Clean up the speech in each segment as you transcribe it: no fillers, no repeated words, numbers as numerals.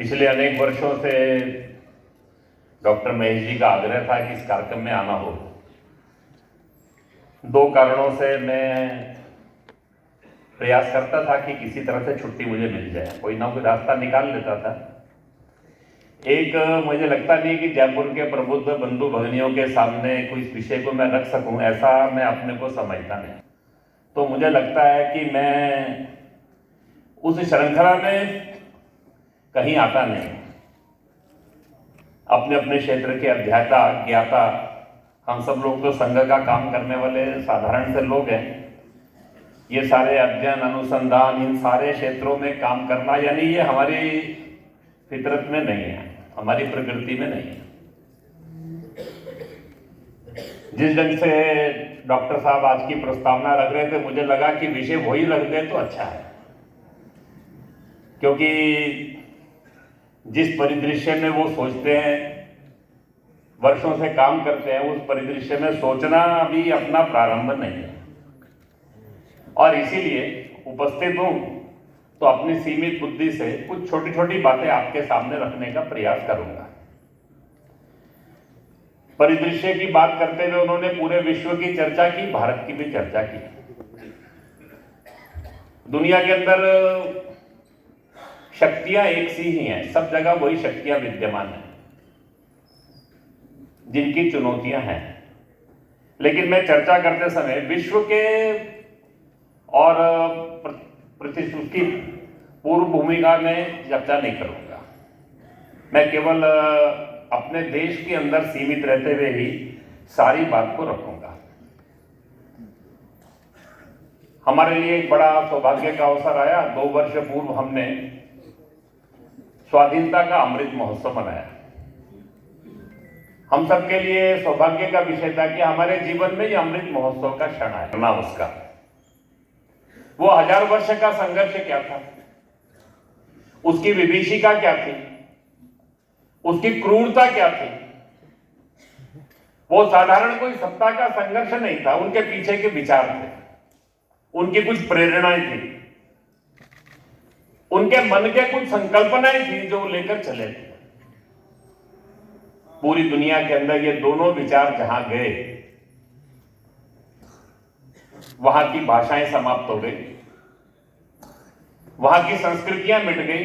पिछले अनेक वर्षों से डॉक्टर महेश जी का आग्रह था कि इस कार्यक्रम में आना हो। दो कारणों से मैं प्रयास करता था कि किसी तरह से छुट्टी मुझे मिल जाए, कोई ना कोई रास्ता निकाल लेता था। एक, मुझे लगता नहीं कि जयपुर के प्रबुद्ध बंधु भगिनियों के सामने कोई इस विषय को मैं रख सकूं, ऐसा मैं अपने को समझता नहीं। तो मुझे लगता है कि मैं उस श्रृंखला में कहीं आता नहीं। अपने अपने क्षेत्र के अध्येता ज्ञाता हम सब लोग तो संघ का काम करने वाले साधारण से लोग हैं। ये सारे अध्ययन अनुसंधान इन सारे क्षेत्रों में काम करना, यानी ये हमारी फितरत में नहीं है, हमारी प्रकृति में नहीं है। जिस ढंग से डॉक्टर साहब आज की प्रस्तावना रख रहे थे, मुझे लगा कि विषय वही रख दे तो अच्छा है, क्योंकि जिस परिदृश्य में वो सोचते हैं, वर्षों से काम करते हैं, उस परिदृश्य में सोचना अभी अपना प्रारंभ नहीं है। और इसीलिए उपस्थित हूं तो अपनी सीमित बुद्धि से कुछ छोटी छोटी बातें आपके सामने रखने का प्रयास करूंगा। परिदृश्य की बात करते हुए उन्होंने पूरे विश्व की चर्चा की, भारत की भी चर्चा की। दुनिया के अंदर शक्तियां एक सी ही हैं, सब जगह वही शक्तियां विद्यमान हैं जिनकी चुनौतियां हैं। लेकिन मैं चर्चा करते समय विश्व के और उसकी पूर्व भूमिका में चर्चा नहीं करूंगा। मैं केवल अपने देश के अंदर सीमित रहते हुए ही सारी बात को रखूंगा। हमारे लिए एक बड़ा सौभाग्य का अवसर आया। 2 वर्ष पूर्व हमने स्वाधीनता का अमृत महोत्सव मनाया। हम सबके लिए सौभाग्य का विषय था कि हमारे जीवन में ये अमृत महोत्सव का क्षण आया ना। उसका वो 1000 वर्ष का संघर्ष क्या था, उसकी विभीषिका क्या थी, उसकी क्रूरता क्या थी। वो साधारण कोई सत्ता का संघर्ष नहीं था, उनके पीछे के विचार थे, उनकी कुछ प्रेरणाएं थी, उनके मन के कुछ संकल्पनाएं थी जो लेकर चले थे। पूरी दुनिया के अंदर ये दोनों विचार जहां गए, वहां की भाषाएं समाप्त हो गई, वहां की संस्कृतियां मिट गई,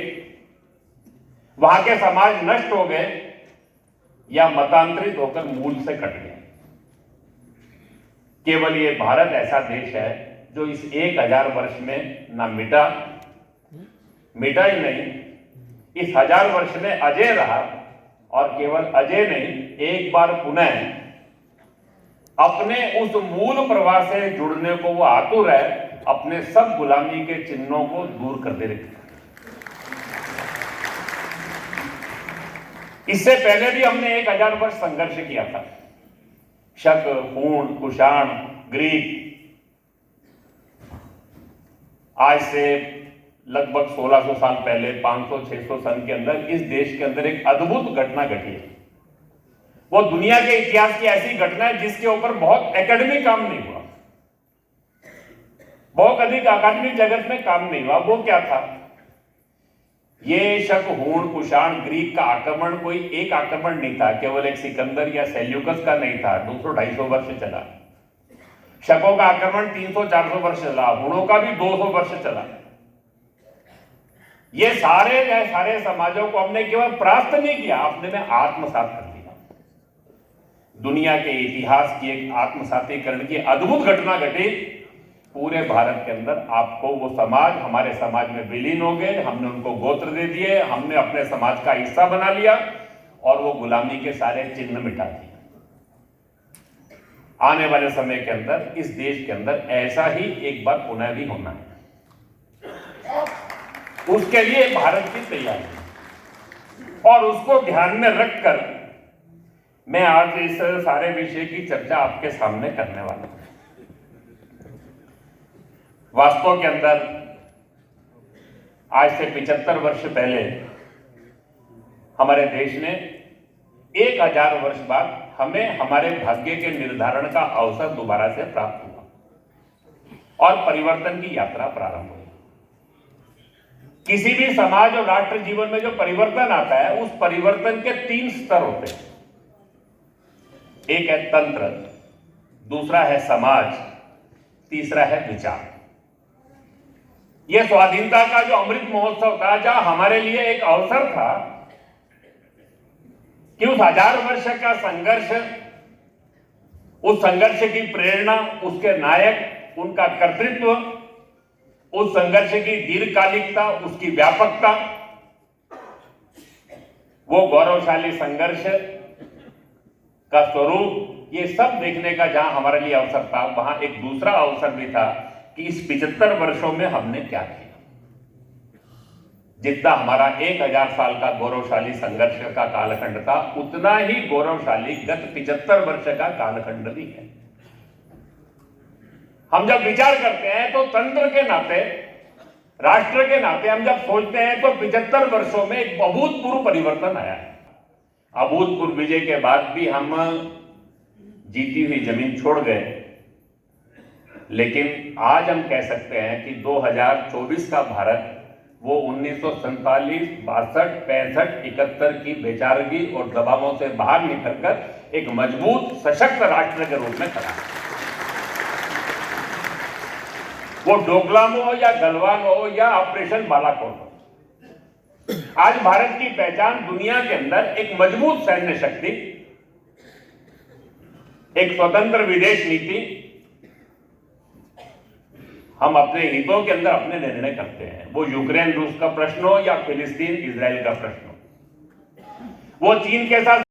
वहां के समाज नष्ट हो गए या मतांतरित होकर मूल से कट गए। केवल ये भारत ऐसा देश है जो इस 1000 वर्ष में ना मिटा ही नहीं, इस 1000 वर्ष में अजय रहा। और केवल अजय नहीं, एक बार पुनः अपने उस मूल प्रवाह से जुड़ने को वो आतुर है, अपने सब गुलामी के चिन्हों को दूर कर दे रहे। इससे पहले भी हमने 1000 वर्ष संघर्ष किया था। शक, हूण, कुषाण, ग्रीक। आज से लगभग 1600 साल पहले, 500-600 सन के अंदर इस देश के अंदर एक अद्भुत घटना घटी है। वो दुनिया के इतिहास की ऐसी घटना है जिसके ऊपर बहुत एकेडमिक काम नहीं हुआ, बहुत अधिक अकादमिक जगत में काम नहीं हुआ। वो क्या था? ये शक, हूण, कुषाण, ग्रीक का आक्रमण कोई एक आक्रमण नहीं था, केवल एक सिकंदर या सेल्यूकस का नहीं था। 200-250 वर्ष चला। शकों का आक्रमण 300-400 वर्ष चला, हूणों का भी 200 वर्ष चला। ये सारे समाजों को हमने केवल परास्त नहीं किया, अपने में आत्मसात कर लिया। दुनिया के इतिहास की एक आत्मसातीकरण की अद्भुत घटना घटी पूरे भारत के अंदर। आपको वो समाज हमारे समाज में विलीन हो गए, हमने उनको गोत्र दे दिए, हमने अपने समाज का हिस्सा बना लिया और वो गुलामी के सारे चिन्ह मिटा दिए। आने वाले समय के अंदर इस देश के अंदर ऐसा ही एक बार पुनः भी होना है। उसके लिए भारत की तैयारी और उसको ध्यान में रखकर मैं आज इस सारे विषय की चर्चा आपके सामने करने वाला हूं। वास्तव के अंदर आज से 75 वर्ष पहले हमारे देश ने 1000 वर्ष बाद हमें हमारे भाग्य के निर्धारण का अवसर दोबारा से प्राप्त हुआ और परिवर्तन की यात्रा प्रारंभ हुई। किसी भी समाज और राष्ट्र जीवन में जो परिवर्तन आता है, उस परिवर्तन के 3 स्तर होते हैं। एक है तंत्र, दूसरा है समाज, तीसरा है विचार। यह स्वाधीनता का जो अमृत महोत्सव था, जहां हमारे लिए एक अवसर था कि उस 1000 वर्ष का संघर्ष, उस संघर्ष की प्रेरणा, उसके नायक, उनका कर्तृत्व, उस संघर्ष की दीर्घकालिकता, उसकी व्यापकता, वो गौरवशाली संघर्ष का स्वरूप, ये सब देखने का जहां हमारे लिए अवसर था, वहां एक दूसरा अवसर भी था कि इस 75 वर्षों में हमने क्या किया। जितना हमारा 1000 साल का गौरवशाली संघर्ष का कालखंड था, उतना ही गौरवशाली गत 75 वर्ष का कालखंड भी है। हम जब विचार करते हैं तो तंत्र के नाते, राष्ट्र के नाते हम जब सोचते हैं तो 75 वर्षों में एक अभूतपूर्व परिवर्तन आया है। अभूतपूर्व विजय के बाद भी हम जीती हुई जमीन छोड़ गए, लेकिन आज हम कह सकते हैं कि 2024 का भारत वो 1947, 62, 65, 71 की बेचारगी और दबावों से बाहर निकलकर एक मजबूत सशक्त राष्ट्र के रूप में खड़ा है। वो डोकलाम हो या गलवान हो या ऑपरेशन बालाकोट हो, आज भारत की पहचान दुनिया के अंदर एक मजबूत सैन्य शक्ति, एक स्वतंत्र विदेश नीति, हम अपने हितों के अंदर अपने निर्णय करते हैं। वो यूक्रेन रूस का प्रश्न हो या फिलिस्तीन इजराइल का प्रश्न हो, वो चीन के साथ